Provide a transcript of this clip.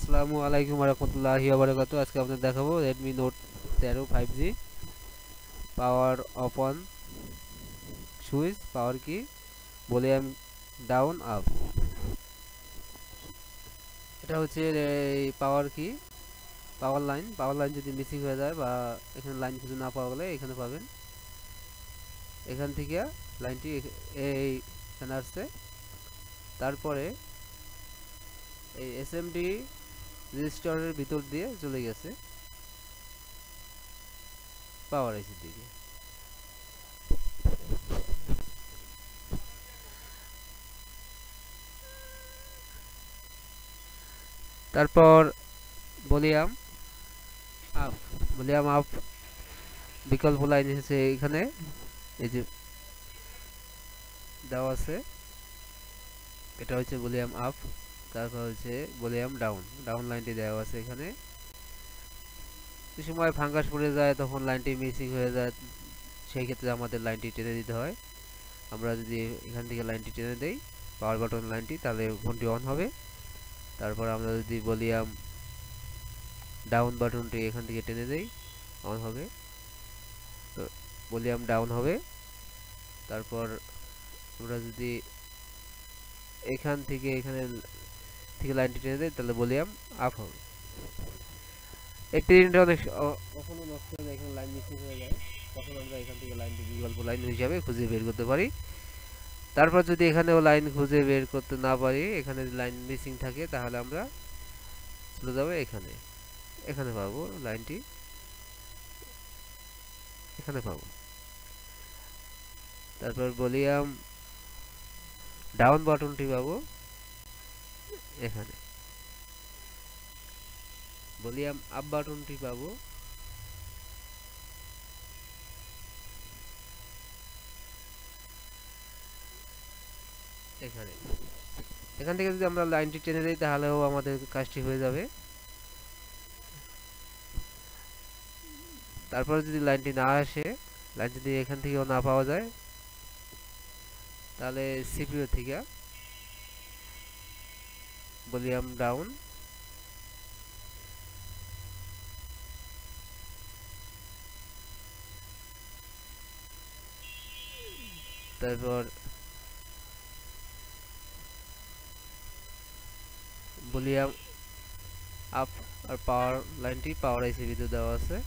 আসসালামু আলাইকুম রহমতুল্লাহি ওয়া বারাকাতুহু। আজকে আপনাদের দেখাবো Redmi Note 13 5G power off on switch, power key, volume down up. এটা হচ্ছে এই পাওয়ার কি, পাওয়ার লাইন যদি মিসিং হয়ে যায় বা এখানে লাইন খুঁজে না পাওয়া গেলে এখানে পাবেন। এখান থেকে লাইনটি এখানে আসছে। তারপরে এই এসএমডি রেজিস্টারের ভিতর দিয়ে চলে গেছে পাওয়ার আইসির দিকে। তারপর ভলিউম আপ, ভলিউম আপ বিকল্প লাইন এসেছে এখানে, এই যে দেওয়া আছে। এটা হচ্ছে ভলিউম আপ। তারপর হচ্ছে ভলিউম ডাউন, ডাউন লাইনটি দেওয়া আছে এখানে। যে সময় ফাঙ্গাস পড়ে যায় তখন লাইনটি মিসিং হয়ে যায়, সেই ক্ষেত্রে আমাদের লাইনটি টেনে দিতে হয়। আমরা যদি এখান থেকে লাইনটি টেনে দেই, পাওয়ার বাটন লাইনটি, তাহলে ফোনটি অন হবে। তারপর আমরা যদি ভলিউম ডাউন বাটনটি এখান থেকে টেনে দেই, অন হবে, ভলিউম ডাউন হবে। তারপর আমরা যদি এখান থেকে এখানে লাইনটি টেনে দেই, তাহলে ভলিউম আপ হবে। এই প্রিন্টটা অনেক কখনো নষ্ট হয়ে যায়, এখানে লাইন মিসিং হয়ে যায়, তখন আমরা এখান থেকে লাইনটি বিকল্প লাইন হিসাবে খুঁজে বের করতে পারি। তারপর যদি এখানেও লাইন খুঁজে বের করতে না পারি, এখানে লাইন মিসিং থাকে, তাহলে আমরা চলে যাবো এখানে, এখানে পাবো লাইনটি, এখানে পাবো। তারপর ভলিউম ডাউন বাটনটি পাবো এখানে, ভলিউম আপ বাটনটি পাবো এখানে। এখান থেকে যদি আমরা লাইনটি টেনে দিই, তাহলেও আমাদের কাজটি হয়ে যাবে। তারপরে যদি লাইনটি না আসে, লাইন যদি এখান থেকেও না পাওয়া যায়, তাহলে সিপিইউ থেকে ভলিউম ডাউন, তারপর ভলিউম আপ আর পাওয়ার লাইনটি পাওয়ার আইসি ভিতরে দেওয়া আছে।